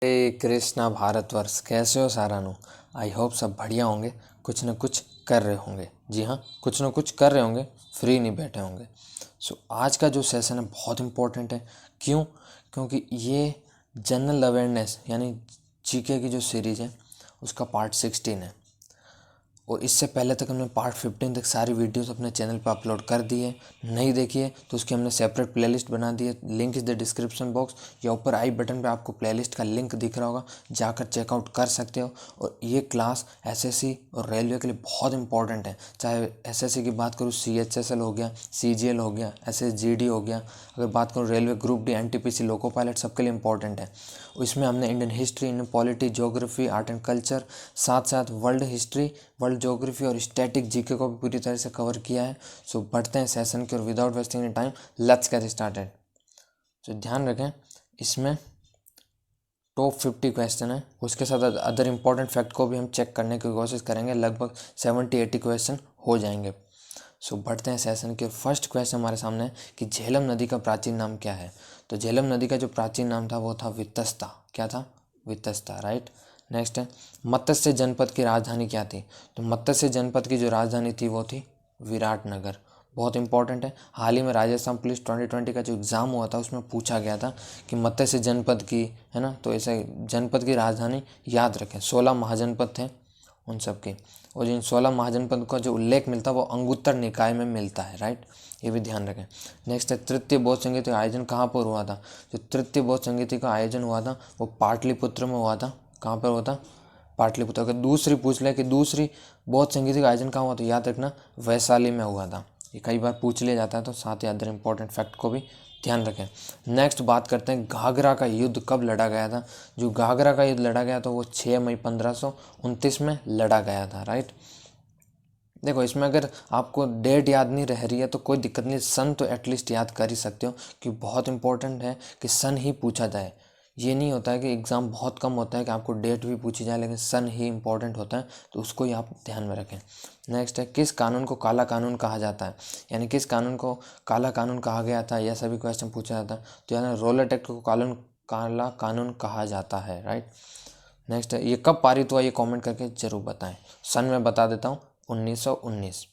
हे कृष्णा भारतवर्ष, कैसे हो सारानु। I hope सब बढ़िया होंगे, कुछ न कुछ कर रहे होंगे। जी हाँ, कुछ न कुछ कर रहे होंगे, फ्री नहीं बैठे होंगे। आज का जो सेशन है बहुत इम्पोर्टेंट है। क्यों? क्योंकि ये जनरल अवेयरनेस यानी जीके की जो सीरीज़ है उसका पार्ट 16 है। और इससे पहले तक हमने पार्ट 15 तक सारी वीडियोस अपने चैनल पर अपलोड कर दी है। नहीं देखी है तो उसकी हमने सेपरेट प्लेलिस्ट बना दी है। Link is the description box या ऊपर आई बटन पे आपको प्लेलिस्ट का लिंक दिख रहा होगा, जाकर चेकआउट कर सकते हो। और ये क्लास एसएससी और रेलवे के लिए बहुत इंपॉर्टेंट है। चाहे एसएससी की बात करूँ, सीएचएसएल हो गया, सीजीएल हो गया, एसएसजीडी हो गया। अगर बात करूँ railway group D, NTPC, loco pilot, सबके लिए इंपॉर्टेंट है। इसमें हमने Indian history, Indian polity, geography, art and culture, साथ साथ वर्ल्ड हिस्ट्री, वर्ल्ड ज्योग्राफी और स्टैटिक जीके को भी पूरी तरह से कवर किया है। सो बढ़ते हैं सेशन की और without wasting any time let's get started. तो ध्यान रखें, इसमें टॉप 50 क्वेश्चन है, उसके साथ अदर इंपॉर्टेंट फैक्ट को भी हम चेक करने की कोशिश करेंगे। लगभग 70-80 क्वेश्चन हो जाएंगे। सो बढ़ते हैं सेशन के। फर्स्ट क्वेश्चन हमारे सामने है कि झेलम नदी का प्राचीन नाम क्या है। तो झेलम नदी का जो प्राचीन नाम था वो था वितस्ता। क्या था? वितस्ता, राइट। नेक्स्ट है मत्स्य जनपद की राजधानी क्या थी। तो मत्स्य जनपद की जो राजधानी थी वो थी विराटनगर। बहुत इंपॉर्टेंट है। हाल ही में राजस्थान पुलिस 2020 का जो एग्ज़ाम हुआ था उसमें पूछा गया था कि मत्स्य जनपद की, है ना, तो ऐसे जनपद की राजधानी याद रखें। 16 महाजनपद थे उन सब की, और जिन 16 महाजनपद का जो उल्लेख मिलता है वो अंगुत्तर निकाय में मिलता है, राइट। ये भी ध्यान रखें। नेक्स्ट है तृतीय बौद्ध संगीत का आयोजन कहाँ पर हुआ था। जो तृतीय बौद्ध संगीत का आयोजन हुआ था वो पाटलिपुत्र में हुआ था। कहाँ पर हुआ था? पाटलिपुत्र। अगर दूसरी पूछ ले कि दूसरी बौद्ध संगीत का आयोजन कहाँ हुआ, तो याद रखना वैशाली में हुआ था। ये कई बार पूछ लिया जाता है, तो साथ ही अदर इंपॉर्टेंट फैक्ट को भी ध्यान रखें। नेक्स्ट बात करते हैं घाघरा का युद्ध कब लड़ा गया था। जो घाघरा का युद्ध लड़ा गया था वो 6 मई 1529 में लड़ा गया था, राइट। देखो, इसमें अगर आपको डेट याद नहीं रह रही है तो कोई दिक्कत नहीं, सन तो एटलीस्ट याद कर ही सकते हो, कि बहुत इंपॉर्टेंट है कि सन ही पूछा जाए। ये नहीं होता है कि एग्ज़ाम बहुत कम होता है कि आपको डेट भी पूछी जाए, लेकिन सन ही इंपॉर्टेंट होता है, तो उसको ही आप ध्यान में रखें। नेक्स्ट है किस कानून को काला कानून कहा जाता है, यानी किस कानून को काला कानून कहा गया था, यह सभी क्वेश्चन पूछा जाता है। तो यानी रोलेट एक्ट को काला कानून कहा जाता है, राइट। नेक्स्ट है ये कब पारित हुआ, ये कमेंट करके जरूर बताएं। सन में बता देता हूँ, 1919।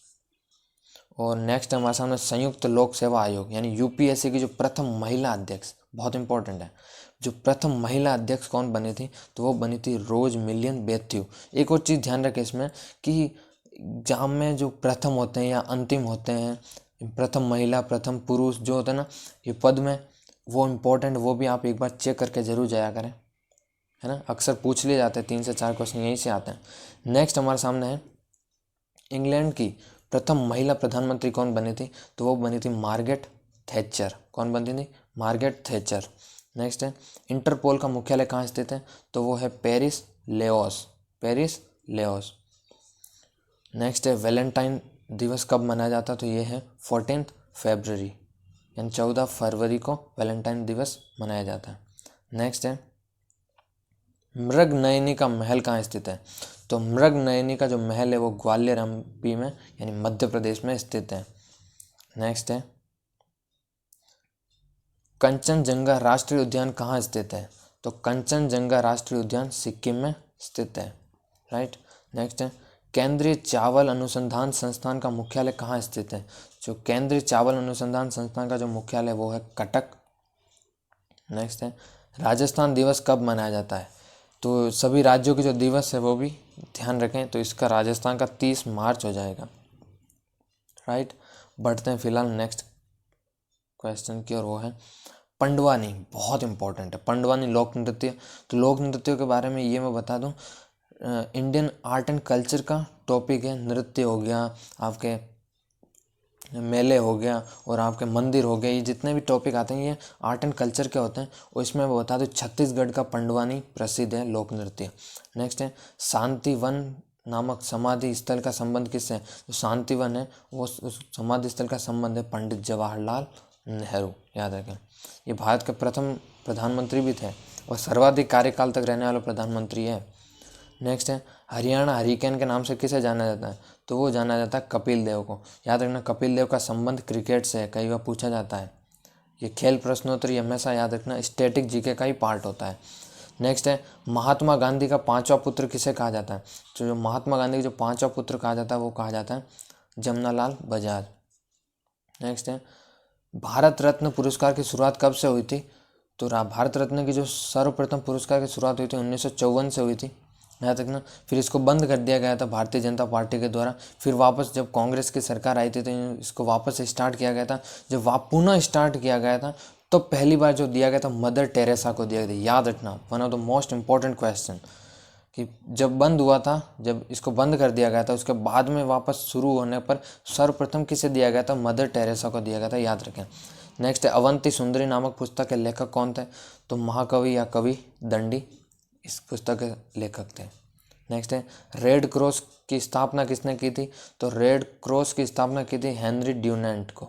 और नेक्स्ट हमारे सामने संयुक्त लोक सेवा आयोग यानी यूपीएससी की जो प्रथम महिला अध्यक्ष, बहुत इंपॉर्टेंट है, जो प्रथम महिला अध्यक्ष कौन बनी थी, तो वो बनी थी रोज मिलियन बेथ्यू। एक और चीज़ ध्यान रखें इसमें कि एग्जाम में जो प्रथम होते हैं या अंतिम होते हैं, प्रथम महिला, प्रथम पुरुष जो होता है ना, ये पद में, वो इम्पोर्टेंट, वो भी आप एक बार चेक करके जरूर जाया करें, है ना। अक्सर पूछ लिए जाते हैं, 3 से 4 क्वेश्चन यहीं से आते हैं। नेक्स्ट हमारे सामने है इंग्लैंड की प्रथम महिला प्रधानमंत्री कौन बनी थी, तो वो बनी थी मार्गरेट थैचर। कौन बनी थी? Margaret Thatcher. नेक्स्ट है इंटरपोल का मुख्यालय कहाँ स्थित है, तो वो है Paris, Laos. Paris, Laos. Next है वैलेंटाइन दिवस कब मनाया जाता है, तो ये है 14 फरवरी, यानी 14 फरवरी को वैलेंटाइन दिवस मनाया जाता है। नेक्स्ट है मृगनयनी का महल कहाँ स्थित है, तो मृगनयनी का जो महल है वो ग्वालियर एमपी में यानी मध्य प्रदेश में स्थित है। नेक्स्ट है कंचनजंगा राष्ट्रीय उद्यान कहाँ स्थित है, तो कंचनजंगा राष्ट्रीय उद्यान सिक्किम में स्थित है, राइट। नेक्स्ट है केंद्रीय चावल अनुसंधान संस्थान का मुख्यालय कहाँ स्थित है, जो केंद्रीय चावल अनुसंधान संस्थान का जो मुख्यालय वो है कटक। नेक्स्ट है राजस्थान दिवस कब मनाया जाता है, तो सभी राज्यों के जो दिवस है वो भी ध्यान रखें, तो इसका राजस्थान का 30 मार्च हो जाएगा, राइट। बढ़ते हैं फिलहाल नेक्स्ट क्वेश्चन की, और वो है पंडवानी। बहुत इंपॉर्टेंट है पंडवानी लोक नृत्य। तो लोक नृत्यों के बारे में ये मैं बता दूं, इंडियन आर्ट एंड कल्चर का टॉपिक है। नृत्य हो गया, आपके मेले हो गया, और आपके मंदिर हो गए, ये जितने भी टॉपिक आते हैं ये आर्ट एंड कल्चर के होते हैं। और इसमें मैं बता दूं छत्तीसगढ़ का पंडवानी प्रसिद्ध है लोक नृत्य। नेक्स्ट है शांतिवन नामक समाधि स्थल का संबंध किससे है, तो शांतिवन है वो, उस समाधि स्थल का संबंध है पंडित जवाहरलाल नेहरू। याद रखें, ये भारत के प्रथम प्रधानमंत्री भी थे और सर्वाधिक कार्यकाल तक रहने वाला प्रधानमंत्री है। नेक्स्ट है हरियाणा हरिकेन के नाम से किसे जाना जाता है, तो वो जाना जाता है कपिल देव को। याद रखना कपिल देव का संबंध क्रिकेट से है, कई बार पूछा जाता है। ये खेल प्रश्नोत्तरी हमेशा याद रखना, स्टैटिक जीके का ही पार्ट होता है। नेक्स्ट है महात्मा गांधी का पांचवा पुत्र किसे कहा जाता है? तो जो महात्मा गांधी का जो पांचवा पुत्र कहा जाता है वो कहा जाता है जमनालाल बजाज। नेक्स्ट है भारत रत्न पुरस्कार की शुरुआत कब से हुई थी? तो भारत रत्न की जो सर्वप्रथम पुरस्कार की शुरुआत हुई थी 1954 से हुई थी, याद रखना। फिर इसको बंद कर दिया गया था भारतीय जनता पार्टी के द्वारा। फिर वापस जब कांग्रेस की सरकार आई थी तो इसको वापस स्टार्ट किया गया था। जब पुनः स्टार्ट किया गया था तो पहली बार जो दिया गया था मदर टेरेसा को दिया गया था, याद रखना। One of the most important question कि जब बंद हुआ था, जब इसको बंद कर दिया गया था उसके बाद में वापस शुरू होने पर सर्वप्रथम किसे दिया गया था? मदर टेरेसा को दिया गया था, याद रखें। नेक्स्ट है अवंती सुंदरी नामक पुस्तक के लेखक कौन थे? तो महाकवि या कवि दंडी इस पुस्तक के लेखक थे। नेक्स्ट है रेड क्रॉस की स्थापना किसने की थी? तो रेड क्रॉस की स्थापना की थी हेनरी ड्यूनेंट को,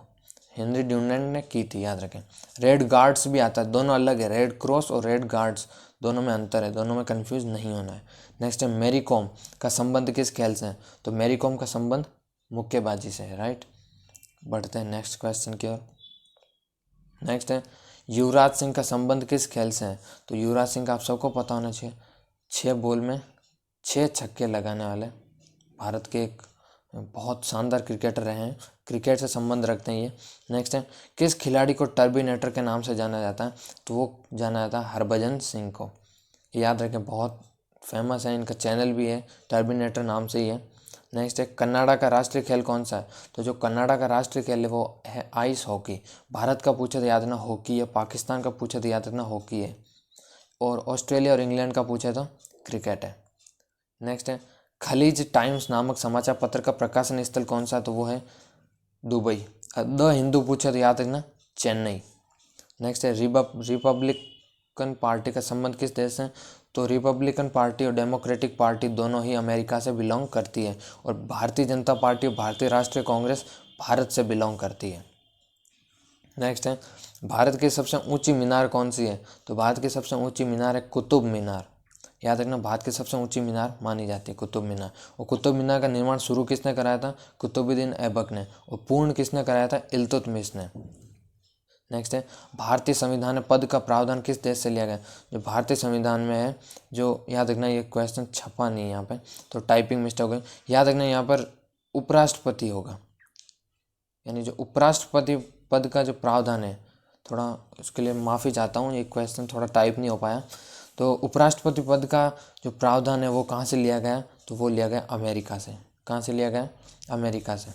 हेनरी ड्यूनेंट ने की थी, याद रखें। रेड गार्ड्स भी आता है, दोनों अलग है, रेड क्रॉस और रेड गार्ड्स दोनों में अंतर है, दोनों में कंफ्यूज नहीं होना है। नेक्स्ट है मैरी कॉम का संबंध किस खेल से है? तो मैरी कॉम का संबंध मुक्केबाजी से है, राइट। बढ़ते हैं नेक्स्ट क्वेश्चन की ओर। नेक्स्ट है युवराज सिंह का संबंध किस खेल से है? तो युवराज सिंह का आप सबको पता होना चाहिए, 6 बॉल में 6 छक्के लगाने वाले भारत के एक बहुत शानदार क्रिकेटर रहे हैं, क्रिकेट से संबंध रखते हैं ये। नेक्स्ट है किस खिलाड़ी को टर्बिनेटर के नाम से जाना जाता है? तो वो जाना जाता है हरभजन सिंह को, याद रखें, बहुत फेमस है, इनका चैनल भी है, टर्बिनेटर नाम से ही है। नेक्स्ट है कनाडा का राष्ट्रीय खेल कौन सा है? तो जो कनाडा का राष्ट्रीय खेल है वो है आइस हॉकी। भारत का पूछे तो याद रखना हॉकी है, पाकिस्तान का पूछे तो याद रखना हॉकी है, और ऑस्ट्रेलिया और इंग्लैंड का पूछे तो क्रिकेट है। नेक्स्ट है खलीज टाइम्स नामक समाचार पत्र का प्रकाशन स्थल कौन सा है? तो वो है दुबई। द हिंदू पूछे तो याद रखना चेन्नई। नेक्स्ट है रिपब्लिकन पार्टी का संबंध किस देश से? तो रिपब्लिकन पार्टी और डेमोक्रेटिक पार्टी दोनों ही अमेरिका से बिलोंग करती है, और भारतीय जनता पार्टी और भारतीय राष्ट्रीय कांग्रेस भारत से बिलोंग करती है। नेक्स्ट है भारत की सबसे ऊंची मीनार कौन सी है? तो भारत की सबसे ऊंची मीनार है कुतुब मीनार, याद रखना। भारत की सबसे ऊंची मीनार मानी जाती है कुतुब मीनार। और कुतुब मीनार का निर्माण शुरू किसने कराया था? कुतुबुद्दीन ऐबक ने। और पूर्ण किसने कराया था? इल्तुतमिश ने। नेक्स्ट है भारतीय संविधान में पद का प्रावधान किस देश से लिया गया? जो भारतीय संविधान में है, जो याद रखना ये क्वेश्चन छपा नहीं है यहाँ पे, तो टाइपिंग मिस्टेक हो गई। याद रखना यहाँ पर उपराष्ट्रपति होगा, यानी जो उपराष्ट्रपति पद का जो प्रावधान है, थोड़ा उसके लिए माफ़ी चाहता हूँ, ये क्वेश्चन थोड़ा टाइप नहीं हो पाया। तो उपराष्ट्रपति पद का जो प्रावधान है वो कहाँ से लिया गया? तो वो लिया गया अमेरिका से। कहाँ से लिया गया? अमेरिका से।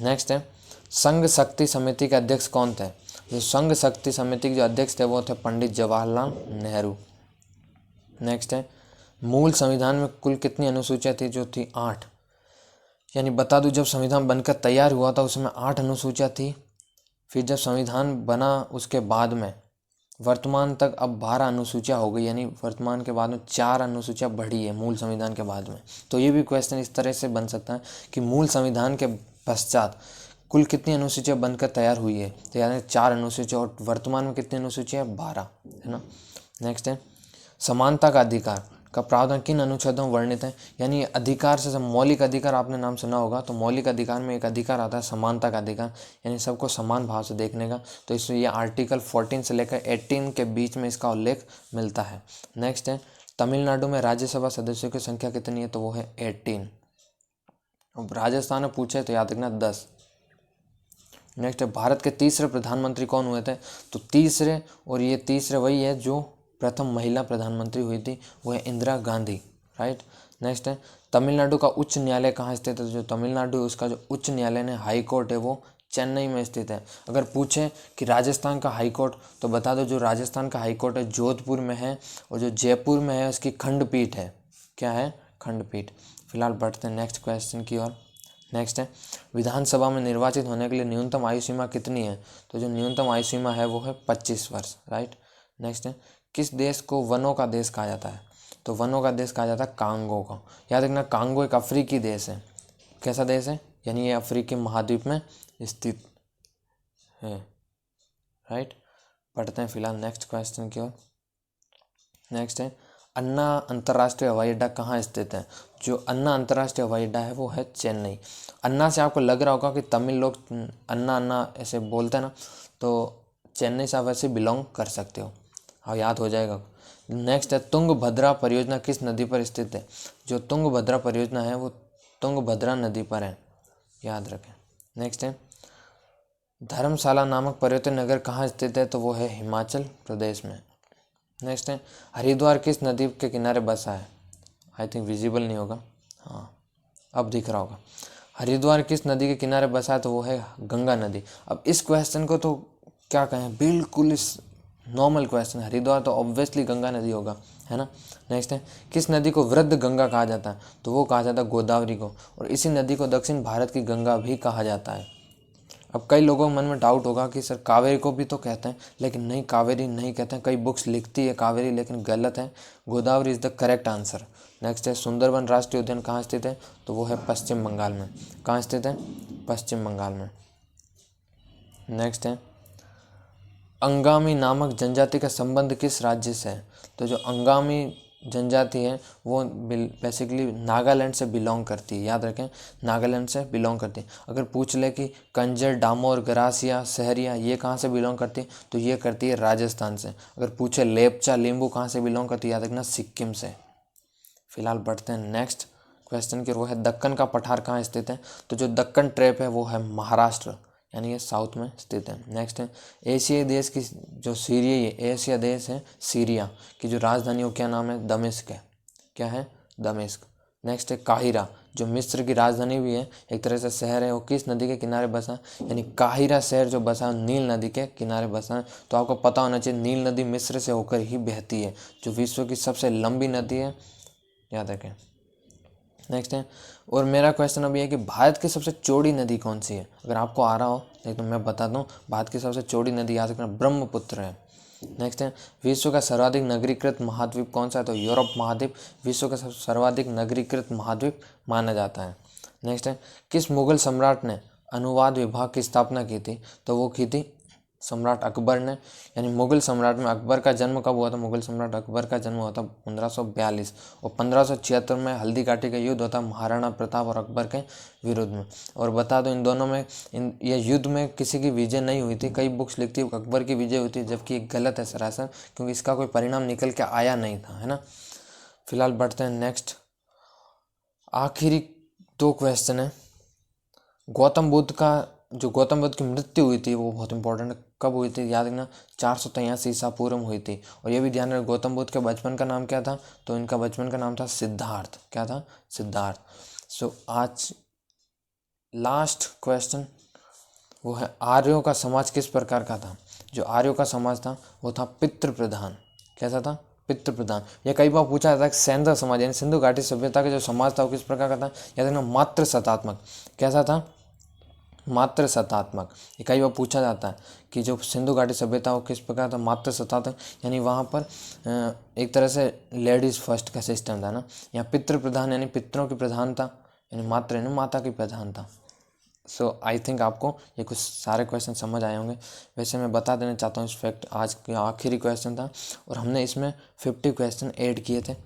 नेक्स्ट है संघ शक्ति समिति के अध्यक्ष कौन थे? जो संघ शक्ति समिति के जो अध्यक्ष थे वो थे पंडित जवाहरलाल नेहरू। नेक्स्ट है मूल संविधान में कुल कितनी अनुसूचियाँ थी? जो थी 8, यानी बता दूं जब संविधान बनकर तैयार हुआ था उसमें 8 अनुसूचियाँ थी। फिर जब संविधान बना उसके बाद में वर्तमान तक अब 12 अनुसूचियाँ हो गई, यानी वर्तमान के बाद में 4 अनुसूचियाँ बढ़ी है मूल संविधान के बाद में। तो ये भी क्वेश्चन इस तरह से बन सकता है कि मूल संविधान के पश्चात कुल कितनी अनुसूचियाँ बनकर तैयार हुई है? तो यानी 4 अनुसूचियाँ, और वर्तमान में कितनी अनुसूचियाँ? 12, है ना। नेक्स्ट है समानता का अधिकार का प्रावधान किन अनुच्छेदों में वर्णित है? यानी अधिकार से मौलिक अधिकार आपने नाम सुना होगा, तो मौलिक अधिकार में एक अधिकार आता है समानता का अधिकार, यानी सबको समान भाव से देखने का। तो इसमें ये आर्टिकल 14 से लेकर 18 के बीच में इसका उल्लेख मिलता है। नेक्स्ट है तमिलनाडु में राज्यसभा सदस्यों की संख्या कितनी है? तो वो है 18। अब राजस्थान में पूछे तो याद रखना 10। नेक्स्ट है भारत के तीसरे प्रधानमंत्री कौन हुए थे? तो तीसरे, और ये तीसरे वही है जो प्रथम महिला प्रधानमंत्री हुई थी, वो है इंदिरा गांधी, राइट। नेक्स्ट है तमिलनाडु का उच्च न्यायालय कहाँ स्थित है? जो तमिलनाडु है उसका जो उच्च न्यायालय है, हाई कोर्ट है, वो चेन्नई में स्थित है। अगर पूछे कि राजस्थान का हाई कोर्ट, तो बता दो जो राजस्थान का हाई कोर्ट है जोधपुर में है, और जो जयपुर में है उसकी खंडपीठ है। क्या है? खंडपीठ। फिलहाल बढ़ते हैं नेक्स्ट क्वेश्चन की ओर। नेक्स्ट है विधानसभा में निर्वाचित होने के लिए न्यूनतम आयु सीमा कितनी है? तो जो न्यूनतम आयु सीमा है वो है 25 वर्ष, राइट। नेक्स्ट है किस देश को वनों का देश कहा जाता है? तो वनों का देश कहा जाता है कांगो को। याद रखना कांगो एक अफ्रीकी देश है। कैसा देश है? यानी ये अफ्रीकी महाद्वीप में स्थित है, राइट। पढ़ते हैं फिलहाल नेक्स्ट क्वेश्चन की ओर। नेक्स्ट है अन्ना अंतर्राष्ट्रीय हवाई अड्डा कहाँ स्थित है? जो अन्ना अंतर्राष्ट्रीय हवाई अड्डा है वो है चेन्नई। अन्ना से आपको लग रहा होगा कि तमिल लोग अन्ना अन्ना ऐसे बोलते हैं ना, तो चेन्नई से आप वैसे बिलोंग कर सकते हो, हाँ याद हो जाएगा। नेक्स्ट है तुंगभद्रा परियोजना किस नदी पर स्थित है? जो तुंगभद्रा परियोजना है वो तुंगभद्रा नदी पर है, याद रखें। नेक्स्ट है धर्मशाला नामक पर्यटन नगर कहाँ स्थित है? तो वो है हिमाचल प्रदेश में। नेक्स्ट है हरिद्वार किस नदी के किनारे बसा है? आई थिंक विजिबल नहीं होगा, हाँ अब दिख रहा होगा। हरिद्वार किस नदी के किनारे बसा है? तो वो है गंगा नदी। अब इस क्वेश्चन को तो क्या कहें, बिल्कुल इस नॉर्मल क्वेश्चन, हरिद्वार तो ऑब्वियसली गंगा नदी होगा, है ना। नेक्स्ट है किस नदी को वृद्ध गंगा कहा जाता है? तो वो कहा जाता है गोदावरी को, और इसी नदी को दक्षिण भारत की गंगा भी कहा जाता है। अब कई लोगों के मन में डाउट होगा कि सर कावेरी को भी तो कहते हैं, लेकिन नहीं, कावेरी नहीं कहते हैं। कई बुक्स लिखती है कावेरी, लेकिन गलत है, Godavari is the correct answer. Next है सुंदरबन राष्ट्रीय उद्यान कहाँ स्थित है? तो वो है पश्चिम बंगाल में। कहाँ स्थित है? पश्चिम बंगाल में। नेक्स्ट है अंगामी नामक जनजाति का संबंध किस राज्य से है? तो जो अंगामी जनजाति है वो बेसिकली नागालैंड से बिलोंग करती है, याद रखें, नागालैंड से बिलोंग करती है। अगर पूछ ले कि कंजर, डामोर, गरासिया, सहरिया ये कहाँ से बिलोंग करती है? तो ये करती है राजस्थान से। अगर पूछे लेपचा, लिंबू कहाँ से बिलोंग करती है? याद रखना सिक्किम से। फिलहाल बढ़ते हैं नेक्स्ट क्वेश्चन की, वो है दक्कन का पठार कहाँ स्थित है? तो जो दक्कन ट्रैप है वो है महाराष्ट्र, यानी ये साउथ में स्थित है। नेक्स्ट है एशियाई देश की जो एशिया देश है सीरिया की जो राजधानी वो क्या नाम है? दमिश्क है। क्या है? दमिश्क। नेक्स्ट है काहिरा जो मिस्र की राजधानी भी है, एक तरह से शहर है, वो किस नदी के किनारे बसा? यानी काहिरा शहर जो बसा है नील नदी के किनारे बसा है। तो आपको पता होना चाहिए नील नदी मिस्र से होकर ही बहती है, जो विश्व की सबसे लंबी नदी है, याद रखें। नेक्स्ट है और मेरा क्वेश्चन अभी है कि भारत की सबसे चौड़ी नदी कौन सी है? अगर आपको आ रहा हो नहीं तो मैं बता दूं, भारत की सबसे चौड़ी नदी याद रखना ब्रह्मपुत्र है। नेक्स्ट है विश्व का सर्वाधिक नगरीकृत महाद्वीप कौन सा है? तो यूरोप महाद्वीप विश्व का सर्वाधिक नगरीकृत महाद्वीप माना जाता है। नेक्स्ट है किस मुगल सम्राट ने अनुवाद विभाग की स्थापना की थी? तो वो की थी सम्राट अकबर ने। यानी मुगल सम्राट में अकबर का जन्म कब हुआ था? मुगल सम्राट अकबर का जन्म हुआ था 1542, और 1576 में हल्दी घाटी का युद्ध होता महाराणा प्रताप और अकबर के विरुद्ध में। और बता दो इन दोनों में ये युद्ध में किसी की विजय नहीं हुई थी। कई बुक्स लिखती है अकबर की विजय हुई थी, जबकि ये गलत है सरासर, क्योंकि इसका कोई परिणाम निकल के आया नहीं था, है ना। फिलहाल बढ़ते हैं नेक्स्ट, आखिरी 2 क्वेश्चन है। गौतम बुद्ध की मृत्यु हुई थी वो बहुत इंपॉर्टेंट है, कब हुई थी? याद रखना 483 ईसा पूर्व में हुई थी। और ये भी ध्यान रखना गौतम बुद्ध के बचपन का नाम क्या था? तो इनका बचपन का नाम था सिद्धार्थ। क्या था? सिद्धार्थ। सो आज लास्ट क्वेश्चन वो है आर्यों का समाज किस प्रकार का था? जो आर्यों का समाज था वो था पितृ प्रधान। कैसा था? पितृ प्रधान। ये कई बार पूछा जाता है सेंधव समाज यानी सिंधु घाटी सभ्यता का जो समाज था वो किस प्रकार का था? याद रखना मातृ सत्तात्मक। कैसा था? मातृ सत्तात्मक। ये कई बार पूछा जाता है कि जो सिंधु घाटी सभ्यता वो किस प्रकार था? मातृ सत्तात्मक, यानी वहाँ पर एक तरह से लेडीज़ फर्स्ट का सिस्टम था ना। यहाँ पितृ प्रधान यानी पितरों की प्रधानता, यानी मातृ यानी माता की प्रधानता। सो आई थिंक आपको ये कुछ सारे क्वेश्चन समझ आए होंगे। वैसे मैं बता देना चाहता हूँ इस फैक्ट आज का आखिरी क्वेश्चन था, और हमने इसमें 50 क्वेश्चन ऐड किए थे,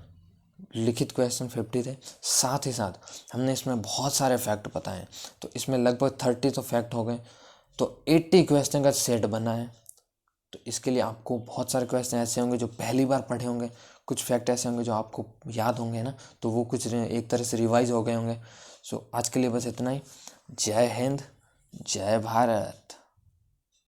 लिखित क्वेश्चन 50 थे, साथ ही साथ हमने इसमें बहुत सारे फैक्ट बताए। तो इसमें लगभग 30 तो फैक्ट हो गए, तो 80 क्वेश्चन का सेट बना है। तो इसके लिए आपको बहुत सारे क्वेश्चन ऐसे होंगे जो पहली बार पढ़े होंगे, कुछ फैक्ट ऐसे होंगे जो आपको याद होंगे ना, तो वो कुछ एक तरह से रिवाइज हो गए होंगे। सो आज के लिए बस इतना ही। जय हिंद, जय भारत।